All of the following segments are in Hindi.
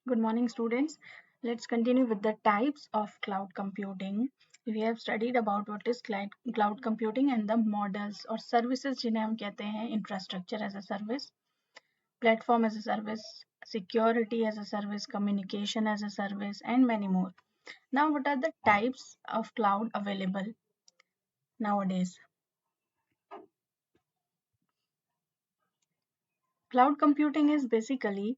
Good morning, students. Let's continue with the types of cloud computing. We have studied about what is cloud computing and the models or services जिन्हें हम कहते हैं infrastructure as a service, platform as a service, security as a service, communication as a service, and many more. Now, what are the types of cloud available nowadays? Cloud computing is basically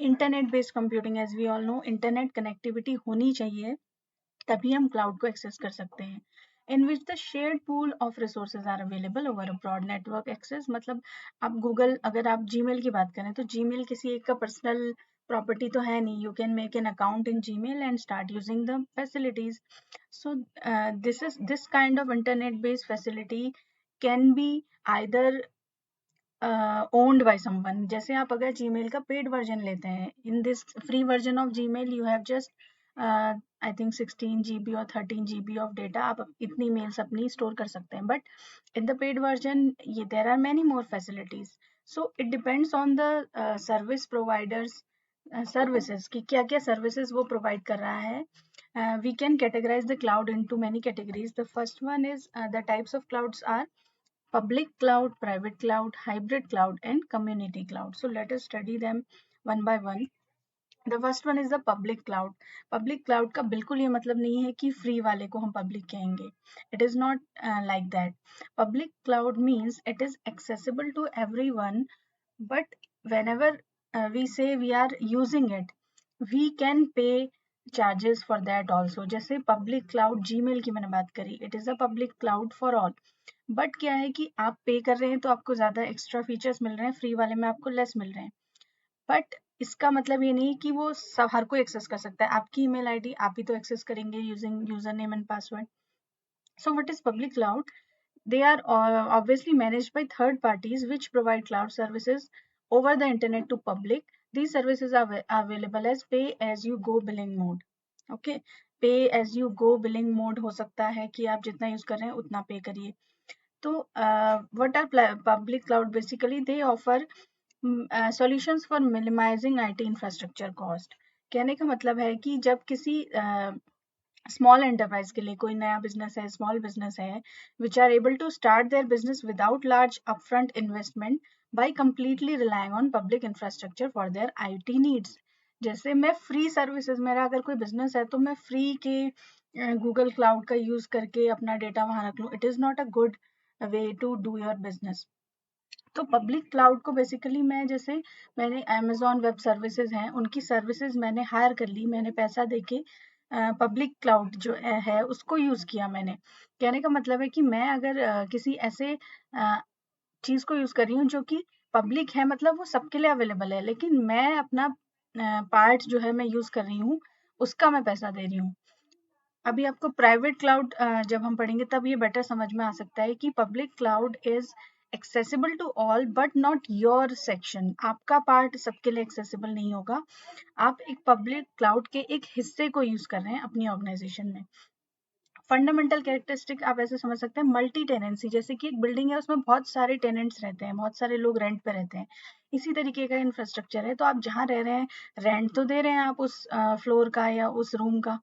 internet based computing. As we all know, internet connectivity होनी चाहिए तभी हम क्लाउड को एक्सेस कर सकते हैं in which the shared pool of resources are available over a broad network access. मतलब आप गूगल, अगर आप जीमेल की बात करें तो जीमेल किसी एक का पर्सनल प्रॉपर्टी तो है नहीं। You can make an account in Gmail and start using the facilities. So this kind of internet based facility can be either owned by someone. जैसे आप अगर जीमेल का पेड वर्जन लेते हैं, in this free version of Gmail you have just I think 16 GB और 13 GB ऑफ डेटा। आप इतनी मेल्स अपनी स्टोर कर सकते हैं, but in the paid version ये there are many more facilities. So it depends on the service providers services कि क्या क्या सर्विसेज वो प्रोवाइड कर रहा है। We can categorize the cloud into many categories. The first one is the types of clouds are public cloud, private cloud, hybrid cloud, and community cloud. So let us study them one by one. The first one is the public cloud. Public cloud का बिल्कुल ये मतलब नहीं है कि फ्री वाले को हम पब्लिक कहेंगे. It is not like that. Public cloud means it is accessible to everyone, but whenever we say we are using it, we can pay charges for that also. जैसे public cloud Gmail की मैंने बात करी, it is a public cloud for all. But क्या है कि आप पे कर रहे हैं तो आपको ज्यादा एक्स्ट्रा फीचर्स मिल रहे हैं, फ्री वाले में आपको लेस मिल रहे हैं। बट इसका मतलब ये नहीं कि वो सब हर कोई एक्सेस कर सकता है। आपकी ईमेल आईडी आप ही तो एक्सेस करेंगे using user name and password. So what is public cloud? They are obviously managed by third parties which provide cloud services over the internet to public. These services are available as pay as you go billing mode. Okay, pay as you go billing mode हो सकता है कि आप जितना यूज कर रहे हैं उतना पे करिए। तो what are public cloud? Basically they offer solutions for minimizing IT infrastructure cost. कहने का मतलब है कि जब किसी स्मॉल एंटरप्राइज के लिए कोई नया बिजनेस है, स्मॉल बिजनेस है, which are able to start their business without large upfront investment by completely relying on public infrastructure for their IT needs. जैसे मैं फ्री सर्विसेज, मेरा अगर कोई बिजनेस है तो मैं फ्री के गूगल क्लाउड का यूज करके अपना डेटा वहां रख लूँ, it is not a good way to do your business. तो पब्लिक क्लाउड को बेसिकली मैं, जैसे मैंने अमेजोन वेब सर्विसेज हैं उनकी सर्विसेज मैंने हायर कर ली, मैंने पैसा देके पब्लिक क्लाउड जो है उसको यूज किया मैंने। कहने का मतलब है कि मैं अगर किसी ऐसे चीज को यूज कर रही हूँ जो कि पब्लिक है, मतलब वो सबके लिए अवेलेबल है, लेकिन मैं अपना पार्ट जो है मैं यूज कर रही हूँ, उसका मैं पैसा दे रही हूँ। अभी आपको प्राइवेट क्लाउड जब हम पढ़ेंगे तब ये बेटर समझ में आ सकता है कि public cloud is accessible to all but not your section. आपका पार्ट सबके लिए एक्सेसिबल नहीं होगा। आप एक पब्लिक क्लाउड के एक हिस्से को यूज कर रहे हैं अपनी ऑर्गेनाइजेशन में। फंडामेंटल कैरेक्टरिस्टिक आप ऐसे समझ सकते हैं, मल्टी टेनेंसी। जैसे कि एक बिल्डिंग है उसमें बहुत सारे टेनेंट्स रहते हैं, बहुत सारे लोग रेंट पे रहते हैं, इसी तरीके का इंफ्रास्ट्रक्चर है। तो आप जहाँ रह रहे हैं रेंट तो दे रहे हैं आप उस फ्लोर का या उस रूम का।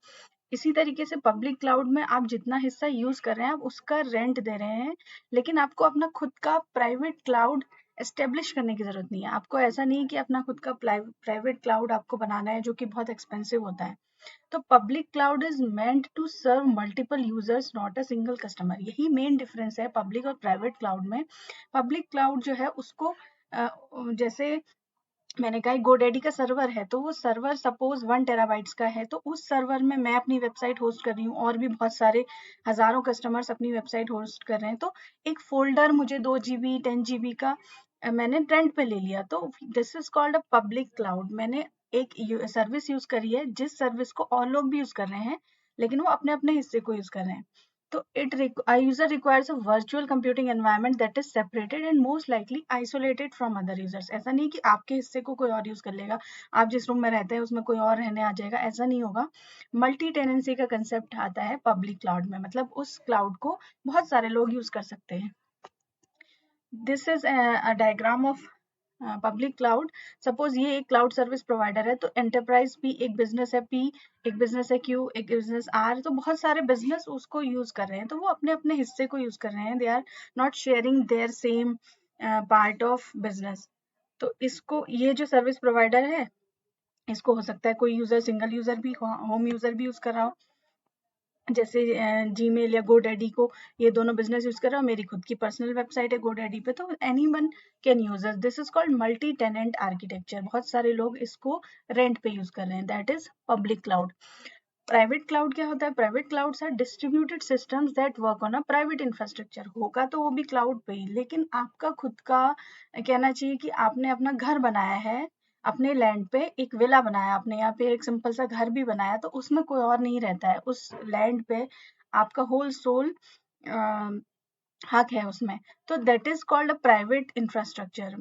इसी तरीके से पब्लिक क्लाउड में आप जितना हिस्सा यूज कर रहे हैं आप उसका रेंट दे रहे हैं, लेकिन आपको अपना खुद का प्राइवेट क्लाउड एस्टेब्लिश करने की जरूरत नहीं है। आपको ऐसा नहीं है कि अपना खुद का प्राइवेट क्लाउड आपको बनाना है, जो कि बहुत एक्सपेंसिव होता है। तो public cloud is meant to serve multiple users, not a single customer. यही मेन डिफरेंस है पब्लिक और प्राइवेट क्लाउड में। पब्लिक क्लाउड जो है उसको जैसे मैंने कहा गोडेडी का सर्वर है, तो वो सर्वर सपोज 1 टेराबाइट्स का है, तो उस सर्वर में मैं अपनी वेबसाइट होस्ट कर रही हूँ और भी बहुत सारे हजारों कस्टमर्स अपनी वेबसाइट होस्ट कर रहे हैं। तो एक फोल्डर मुझे 2 GB 10 GB का मैंने रेंट पे ले लिया, तो this is called a public cloud. मैंने एक सर्विस यूज करी है जिस सर्विस को और लोग भी यूज कर रहे हैं, लेकिन वो अपने अपने हिस्से को यूज कर रहे हैं। तो a user requires a virtual computing environment that is separated and most likely isolated from other users. ऐसा नहीं कि आपके हिस्से को कोई और यूज कर लेगा, आप जिस रूम में रहते हैं उसमें कोई और रहने आ जाएगा, ऐसा नहीं होगा। मल्टी टेनेंसी का कंसेप्ट आता है पब्लिक क्लाउड में, मतलब उस क्लाउड को बहुत सारे लोग यूज कर सकते हैं। This is a diagram of public cloud, suppose ये एक क्लाउड सर्विस प्रोवाइडर है, तो एंटरप्राइज पी एक बिजनेस है, पी एक बिजनेस है, क्यू एक बिजनेस, आर, तो बहुत सारे बिजनेस उसको यूज कर रहे हैं, तो वो अपने अपने हिस्से को यूज कर रहे हैं, they are not sharing their same part of business. तो इसको, ये जो सर्विस प्रोवाइडर है, इसको हो सकता है कोई यूजर, सिंगल यूजर भी, होम यूजर भी यूज कर रहा हो, जैसे जीमेल या गोडैडी को ये दोनों बिजनेस यूज कर रहा हो, मेरी खुद की पर्सनल वेबसाइट है गोडैडी पे, तो anyone can use it. This is called multi tenant architecture, बहुत सारे लोग इसको रेंट पे यूज कर रहे हैं, that is public cloud. Private cloud क्या होता है? Private clouds are distributed systems that work on a private infrastructure, होगा तो वो भी क्लाउड पे ही, लेकिन आपका खुद का कहना चाहिए कि आपने अपना घर बनाया है, अपने लैंड पे एक विला बनाया, आपने यहाँ पे एक सिंपल सा घर भी बनाया, तो उसमें कोई और नहीं रहता है, उस लैंड पे आपका होल सोल हक है उसमें, तो that is called a private infrastructure.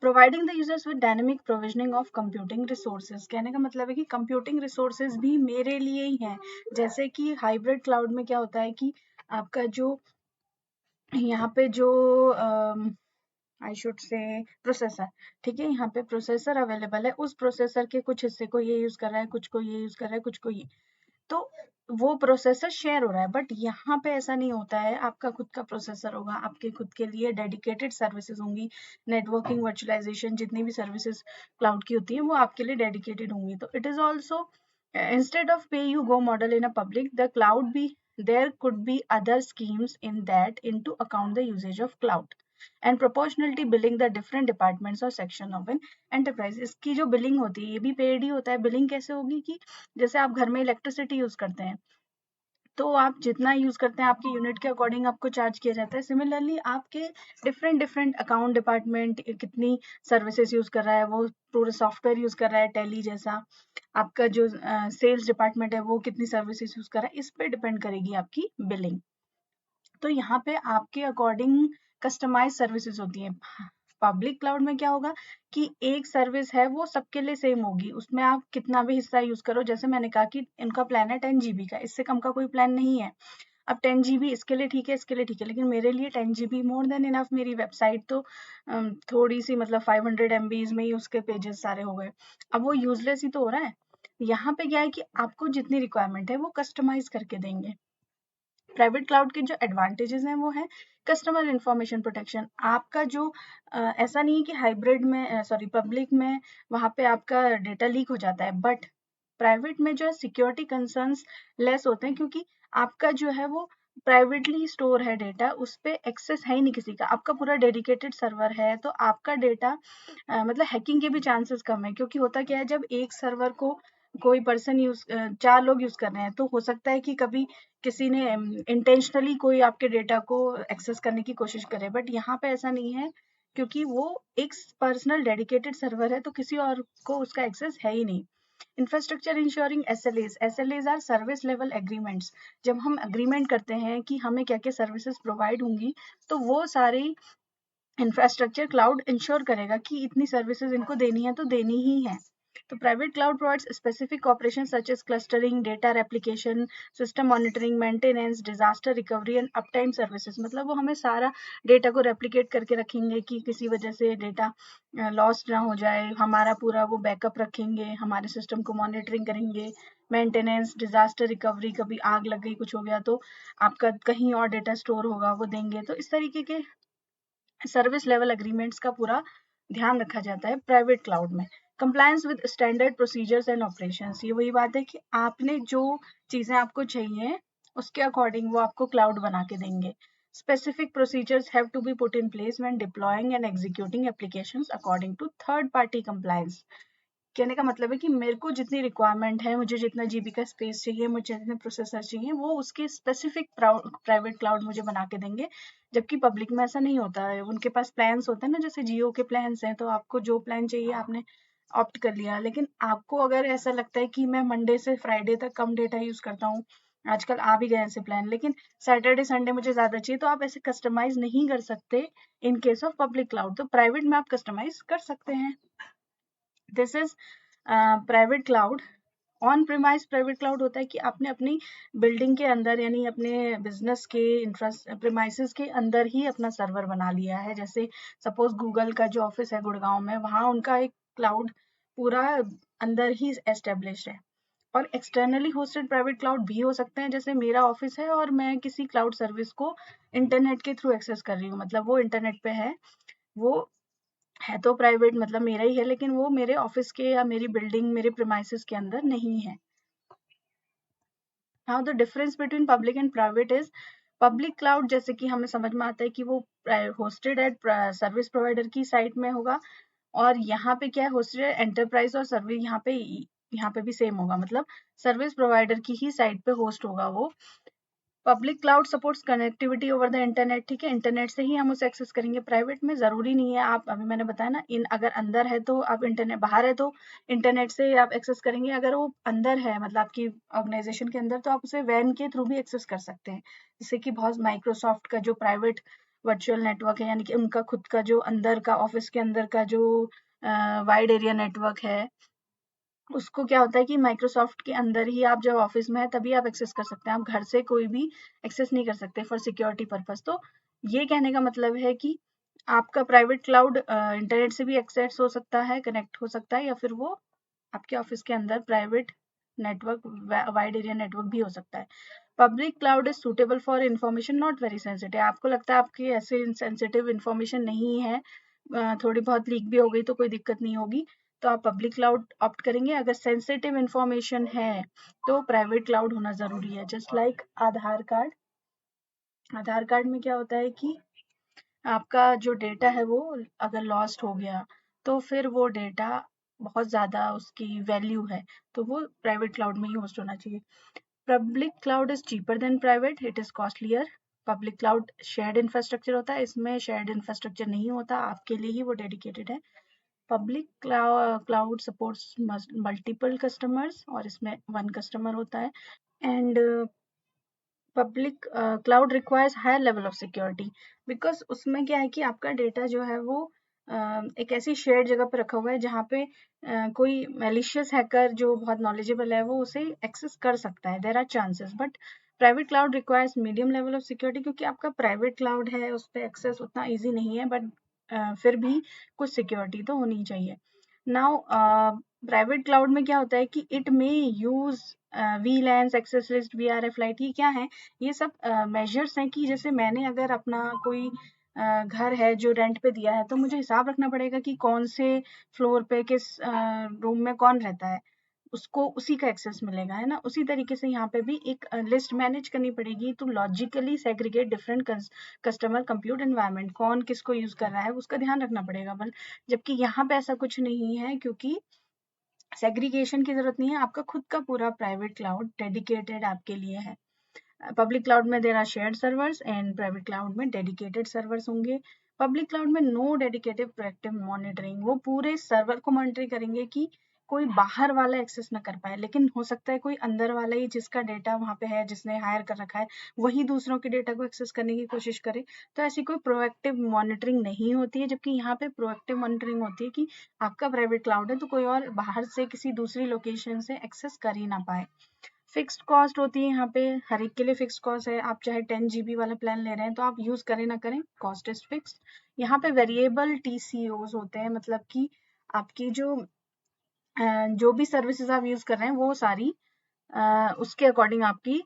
Providing the users with dynamic provisioning of computing resources, कहने का मतलब है कि कंप्यूटिंग रिसोर्सेज भी मेरे लिए ही हैं। जैसे कि हाइब्रिड क्लाउड में क्या होता है कि आपका जो यहाँ पे जो आई शुड से प्रोसेसर, ठीक है, यहाँ पे प्रोसेसर अवेलेबल है, उस प्रोसेसर के कुछ हिस्से को ये यूज कर रहा है, कुछ को ये यूज कर रहा है, कुछ को ये, तो वो प्रोसेसर शेयर हो रहा है, बट यहाँ पे ऐसा नहीं होता है, आपका खुद का प्रोसेसर होगा, आपके खुद के लिए डेडिकेटेड सर्विसेज होंगी, नेटवर्किंग, वर्चुअलाइजेशन, जितनी भी सर्विसेज क्लाउड की होती है वो आपके लिए डेडिकेटेड होंगी। तो it is also, instead of pay you go model in a public, the cloud be, there could be other schemes in that into account the usage of cloud and proportionality billing the different departments or section of an enterprise। इसकी जो बिलिंग होती है ये भी पेड ही होता है। बिलिंग कैसे होगी कि जैसे आप घर में इलेक्ट्रिसिटी यूज करते हैं, तो आप जितना यूज करते हैं आपके यूनिट के अकॉर्डिंग आपको चार्ज किया जाता है। सिमिलरली आपके डिफरेंट डिफरेंट अकाउंट डिपार्टमेंट कितनी सर्विसेज यूज कर रहा है, वो पूरे सॉफ्टवेयर यूज कर रहा है टैली जैसा, आपका जो सेल्स डिपार्टमेंट है वो कितनी सर्विसेज यूज कर रहा है, इस पे डिपेंड करेगी आपकी बिलिंग। तो यहाँ पे आपके अकॉर्डिंग कस्टमाइज सर्विसेज होती हैं। पब्लिक क्लाउड में क्या होगा कि एक सर्विस है वो सबके लिए सेम होगी, उसमें आप कितना भी हिस्सा यूज करो, जैसे मैंने कहा कि इनका प्लान है 10 GB का, इससे कम का कोई प्लान नहीं है। अब 10 GB इसके लिए ठीक है, इसके लिए ठीक है, लेकिन मेरे लिए 10 GB मोर देन इनफ, मेरी वेबसाइट तो थोड़ी सी मतलब 500 MB में ही उसके पेजेस सारे हो गए, अब वो यूजलेस ही तो हो रहा है। यहाँ पे क्या है कि आपको जितनी रिक्वायरमेंट है वो कस्टमाइज करके देंगे। प्राइवेट क्लाउड के जो एडवांटेजेस हैं वो है कस्टमर इंफॉर्मेशन प्रोटेक्शन। आपका जो ऐसा नहीं है कि हाइब्रिड में, सॉरी, पब्लिक में वहाँ पे आपका डेटा लीक हो जाता है, बट प्राइवेट में जो है सिक्योरिटी कंसर्न्स लेस होते हैं, क्योंकि आपका जो है वो प्राइवेटली स्टोर है डेटा, उस पर एक्सेस है ही नहीं किसी का, आपका पूरा डेडिकेटेड सर्वर है, तो आपका डेटा मतलब हैकिंग के भी चांसेस कम है। क्योंकि होता क्या है, जब एक सर्वर को कोई पर्सन यूज, 4 लोग यूज कर रहे हैं, तो हो सकता है कि कभी किसी ने इंटेंशनली कोई आपके डेटा को एक्सेस करने की कोशिश करे, बट यहाँ पे ऐसा नहीं है, क्योंकि वो एक पर्सनल डेडिकेटेड सर्वर है, तो किसी और को उसका एक्सेस है ही नहीं। Infrastructure ensuring SLAs, SLAs are service level agreements. जब हम अग्रीमेंट करते हैं कि हमें क्या क्या सर्विसेज प्रोवाइड होंगी, तो वो सारी इंफ्रास्ट्रक्चर क्लाउड इंश्योर करेगा कि इतनी सर्विसेज इनको देनी है तो देनी ही है। तो private cloud provides specific operation such as clustering, data replication, system monitoring, maintenance, disaster recovery and uptime services. मतलब वो हमें सारा डेटा को रेप्लिकेट करके रखेंगे कि किसी वजह से डेटा लॉस्ट ना हो जाए, हमारा पूरा वो बैकअप रखेंगे, हमारे सिस्टम को मॉनिटरिंग करेंगे, मेंटेनेंस, डिजास्टर रिकवरी, कभी आग लग गई कुछ हो गया तो आपका कहीं और डेटा स्टोर होगा वो देंगे। तो इस तरीके के सर्विस लेवल एग्रीमेंट्स का पूरा ध्यान रखा जाता है प्राइवेट क्लाउड में। Compliance with standard procedures and operations, ये वही बात है कि आपने जो चीजें आपको चाहिए उसके अकॉर्डिंग वो आपको क्लाउड बना के देंगे। Specific procedures have to be put in place when deploying and executing applications according to third party compliance. कहने का मतलब है कि मेरे को जितनी रिक्वायरमेंट है, मुझे जितना जीबी का स्पेस चाहिए, मुझे जितने प्रोसेसर चाहिए, वो उसके स्पेसिफिक प्राइवेट क्लाउड मुझे बना के देंगे। जबकि पब्लिक में ऐसा नहीं होता है, उनके पास प्लान्स होते हैं ना, जैसे जियो के प्लान्स हैं, तो आपको जो प्लान चाहिए आपने ऑप्ट कर लिया। लेकिन आपको अगर ऐसा लगता है कि मैं मंडे से फ्राइडे तक कम डेटा यूज करता हूँ, आजकल आ भी गए ऐसे प्लान, लेकिन सैटरडे संडे मुझे ज्यादा चाहिए, तो आप ऐसे कस्टमाइज नहीं कर सकते in case of public cloud. तो प्राइवेट में आप कस्टमाइज कर सकते हैं। This is private cloud. On premise private cloud होता है कि आपने अपनी बिल्डिंग के अंदर यानी अपने बिजनेस के प्रीमाइसेस के अंदर ही अपना सर्वर बना लिया है। जैसे सपोज गूगल का जो ऑफिस है गुड़गांव में, वहाँ उनका एक क्लाउड पूरा अंदर ही एस्टेब्लिश है। और एक्सटर्नली होस्टेड प्राइवेट क्लाउड भी हो सकते हैं, जैसे मेरा ऑफिस है और मैं किसी क्लाउड सर्विस को इंटरनेट के थ्रू एक्सेस कर रही हूँ, मतलब वो इंटरनेट पे है, वो है तो प्राइवेट मतलब मेरा ही है, लेकिन वो मेरे ऑफिस के या मेरी बिल्डिंग मेरे प्रीमाइसेस के अंदर नहीं है। Now the difference between public and private is, public cloud जैसे कि हमें समझ में आता है कि वो होस्टेड एट सर्विस प्रोवाइडर की साइट में होगा, और यहाँ पे क्या है, होस्टेड एंटरप्राइज और सर्विस यहाँ पे भी सेम होगा, मतलब सर्विस प्रोवाइडर की ही साइट पे होस्ट होगा वो। Public cloud supports connectivity over the internet, ठीक है, इंटरनेट से ही हम उसे एक्सेस करेंगे। प्राइवेट में जरूरी नहीं है, आप अभी मैंने बताया ना, इन अगर अंदर है तो आप इंटरनेट, बाहर है तो इंटरनेट से आप एक्सेस करेंगे। अगर वो अंदर है मतलब आपकी ऑर्गेनाइजेशन के अंदर, तो आप उसे वैन के थ्रू भी एक्सेस कर सकते हैं। जैसे कि बहुत माइक्रोसॉफ्ट का जो प्राइवेट वर्चुअल नेटवर्क है, यानी कि उनका खुद का जो अंदर का ऑफिस के अंदर का जो वाइड एरिया नेटवर्क है, उसको क्या होता है कि माइक्रोसॉफ्ट के अंदर ही आप जब ऑफिस में है तभी आप एक्सेस कर सकते हैं, आप घर से कोई भी एक्सेस नहीं कर सकते फॉर सिक्योरिटी पर्पस। तो ये कहने का मतलब है कि आपका प्राइवेट क्लाउड इंटरनेट से भी एक्सेस हो सकता है, कनेक्ट हो सकता है, या फिर वो आपके ऑफिस के अंदर private network, wide area network भी हो सकता है। Public cloud is suitable for information not very sensitive, आपको लगता है आपकी ऐसे सेंसिटिव इंफॉर्मेशन नहीं है, थोड़ी बहुत लीक भी हो गई तो कोई दिक्कत नहीं होगी, तो आप पब्लिक क्लाउड ऑप्ट करेंगे। अगर सेंसिटिव इंफॉर्मेशन है तो प्राइवेट क्लाउड होना जरूरी है। जस्ट लाइक आधार कार्ड, आधार कार्ड में क्या होता है कि आपका जो डेटा है वो अगर लॉस्ट हो गया तो फिर वो डेटा बहुत ज़्यादा उसकी वैल्यू है, तो वो प्राइवेट क्लाउड में ही होस्ट होना चाहिए। Public cloud is cheaper than private, it is costlier. Public cloud shared infrastructure होता है, इसमें शेयर्ड इंफ्रास्ट्रक्चर नहीं होता, आपके लिए ही वो डेडिकेटेड है। Public cloud supports multiple customers, और इसमें वन कस्टमर होता है। And public cloud requires higher level of security, because उसमें क्या है कि आपका डेटा जो है वो एक ऐसी शेयर्ड जगह पर रखा हुआ है जहाँ पे कोई मैलिशियस हैकर जो बहुत नॉलेजेबल है वो उसे एक्सेस कर सकता है, there are chances. But private cloud requires medium level of security, क्योंकि आपका प्राइवेट क्लाउड है उस पर एक्सेस उतना ईजी नहीं है, बट फिर भी कुछ सिक्योरिटी तो होनी चाहिए। नाउ प्राइवेट क्लाउड में क्या होता है कि it may use VLANs, access list, VRF lite, ये क्या है, ये सब मेजर्स हैं कि जैसे मैंने अगर अपना कोई घर है जो रेंट पे दिया है, तो मुझे हिसाब रखना पड़ेगा कि कौन से फ्लोर पे किस रूम में कौन रहता है, उसको उसी का एक्सेस मिलेगा, है ना। उसी तरीके से यहाँ पे भी एक लिस्ट मैनेज करनी पड़ेगी to logically segregate different customer compute environment, कौन किसको यूज कर रहा है उसका ध्यान रखना पड़ेगा। बल जबकि यहाँ पे ऐसा कुछ नहीं है, क्योंकि सेग्रीगेशन की जरूरत नहीं है, आपका खुद का पूरा प्राइवेट क्लाउड डेडिकेटेड आपके लिए है। पब्लिक क्लाउड में there are shared servers and private cloud में डेडिकेटेड सर्वर्स होंगे। पब्लिक क्लाउड में नो डेडिकेटेड प्रोएक्टिव मॉनिटरिंग, वो पूरे सर्वर को मॉनिटर करेंगे कि कोई बाहर वाला एक्सेस ना कर पाए, लेकिन हो सकता है कोई अंदर वाला ही जिसका डेटा वहाँ पे है, जिसने हायर कर रखा है, वही दूसरों के डेटा को एक्सेस करने की कोशिश करे। तो ऐसी कोई प्रोएक्टिव मॉनिटरिंग नहीं होती है, जबकि यहाँ पे प्रोएक्टिव मॉनिटरिंग होती है कि आपका प्राइवेट क्लाउड है तो कोई और बाहर से किसी दूसरी लोकेशन से एक्सेस कर ही ना पाए। फिक्स्ड कॉस्ट होती है यहाँ पे, हर एक के लिए फिक्स्ड कॉस्ट है, आप चाहे 10 GB वाला प्लान ले रहे हैं तो आप यूज करें ना करें, कॉस्ट इज फिक्स्ड। यहाँ पे वेरिएबल टीसीओज होते हैं, मतलब कि आपकी जो भी सर्विसेज आप यूज कर रहे हैं वो सारी उसके अकॉर्डिंग आपकी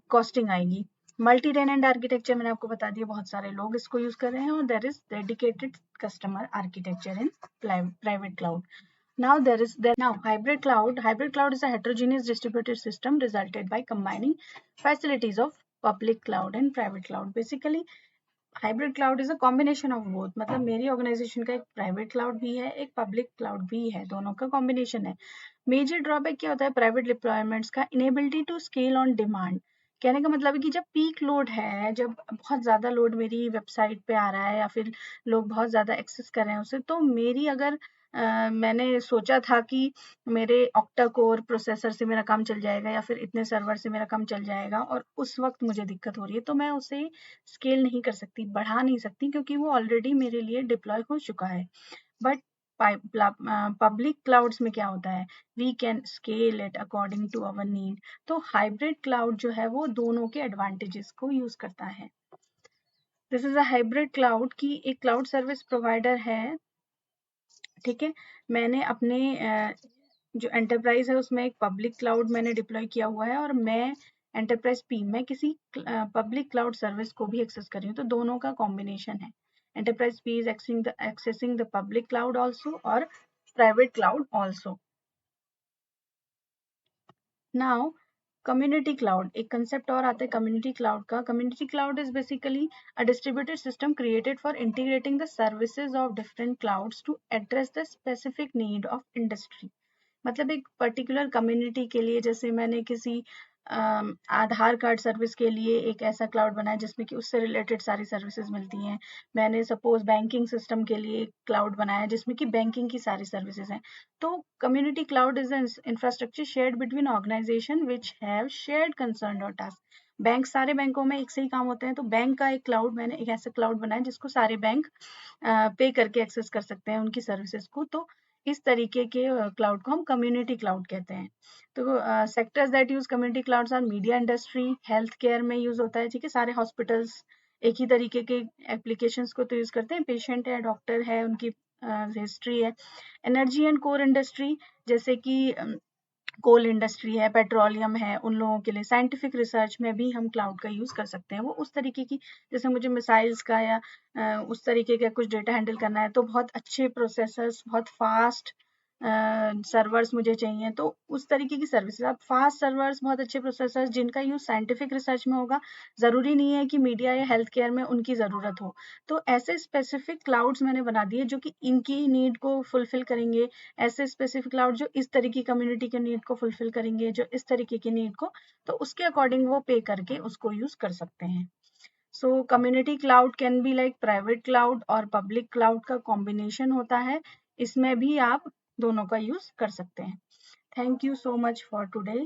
कॉस्टिंग आएगी। मल्टी टेनेंट आर्किटेक्चर मैंने आपको बता दिया, बहुत सारे लोग इसको यूज कर रहे हैं, और there is dedicated customer architecture in private cloud. Now hybrid cloud. Hybrid cloud is a heterogeneous distributed system resulted by combining facilities of public cloud and private cloud. Basically, hybrid cloud is a combination of both, मतलब मेरी ऑर्गेनाइजेशन का एक प्राइवेट क्लाउड भी है, एक पब्लिक क्लाउड भी है, दोनों का कॉम्बिनेशन है। मेजर ड्रॉबैक क्या होता है प्राइवेट डिप्लॉयमेंट्स का, inability to scale on demand. कहने का मतलब है कि जब पीक लोड है, जब बहुत ज़्यादा लोड मेरी वेबसाइट पे आ रहा है या फिर लोग बहुत ज़्यादा एक्सेस कर रहे हैं उसे, तो मेरी अगर मैंने सोचा था कि मेरे ऑक्टा कोर प्रोसेसर से मेरा काम चल जाएगा या फिर इतने सर्वर से मेरा काम चल जाएगा, और उस वक्त मुझे दिक्कत हो रही है, तो मैं उसे स्केल नहीं कर सकती, बढ़ा नहीं सकती, क्योंकि वो ऑलरेडी मेरे लिए डिप्लॉय हो चुका है। बट पब्लिक क्लाउड्स में क्या होता है, we can scale it according to our need. तो हाइब्रिड क्लाउड जो है वो दोनों के एडवांटेजेस को यूज करता है। This is a hybrid cloud की एक क्लाउड सर्विस प्रोवाइडर है, ठीक है। मैंने अपने जो एंटरप्राइज है उसमें एक पब्लिक क्लाउड मैंने डिप्लॉय किया हुआ है, और मैं एंटरप्राइज पी में किसी पब्लिक क्लाउड सर्विस को भी एक्सेस कर रही हूँ, तो दोनों का कॉम्बिनेशन है। Enterprise P is accessing the public cloud also और private cloud also. Now community cloud, एक कंसेप्ट और आता है कम्युनिटी क्लाउड का। Community cloud is basically a distributed system created for integrating the services of different clouds to address the specific need of industry. मतलब एक पर्टिकुलर कम्युनिटी के लिए, जैसे मैंने किसी आधार कार्ड सर्विस के लिए एक ऐसा क्लाउड बनाया जिसमें कि उससे रिलेटेड सारी सर्विसेज मिलती हैं। मैंने सपोज बैंकिंग सिस्टम के लिए एक क्लाउड बनाया जिसमें कि बैंकिंग की सारी सर्विसेज हैं। तो community cloud is infrastructure shared between organization which have shared concern और टास्क। बैंक, सारे बैंकों में एक से ही काम होते हैं, तो बैंक का एक क्लाउड, मैंने एक ऐसा क्लाउड बनाया जिसको सारे बैंक पे करके एक्सेस कर सकते हैं उनकी सर्विसेज को। तो इस तरीके के क्लाउड को हम कम्युनिटी क्लाउड कहते हैं। तो sectors that use community clouds are media industry, health care में यूज होता है, ठीक है। सारे हॉस्पिटल्स एक ही तरीके के एप्लीकेशंस को तो यूज करते हैं, पेशेंट है, डॉक्टर है, उनकी हिस्ट्री है। एनर्जी एंड कोर इंडस्ट्री, जैसे कि कोल इंडस्ट्री है, पेट्रोलियम है, उन लोगों के लिए। साइंटिफिक रिसर्च में भी हम क्लाउड का यूज कर सकते हैं। वो उस तरीके की, जैसे मुझे मिसाइल्स का या उस तरीके का कुछ डेटा हैंडल करना है, तो बहुत अच्छे प्रोसेसर्स, बहुत फास्ट सर्वर्स मुझे चाहिए, तो उस तरीके की सर्विसेज। अब फास्ट सर्वर्स, बहुत अच्छे प्रोसेसर्स जिनका यूज साइंटिफिक रिसर्च में होगा, जरूरी नहीं है कि मीडिया या हेल्थ केयर में उनकी जरूरत हो। तो ऐसे स्पेसिफिक क्लाउड्स मैंने बना दिए जो कि इनकी नीड को फुलफिल करेंगे। ऐसे स्पेसिफिक क्लाउड जो इस तरह की कम्युनिटी के नीड को फुलफिल करेंगे, जो इस तरीके की नीड को, तो उसके अकॉर्डिंग वो पे करके उसको यूज कर सकते हैं। सो community cloud can be like private cloud और पब्लिक क्लाउड का कॉम्बिनेशन होता है। इसमें भी आप दोनों का यूज कर सकते हैं। Thank you so much for today.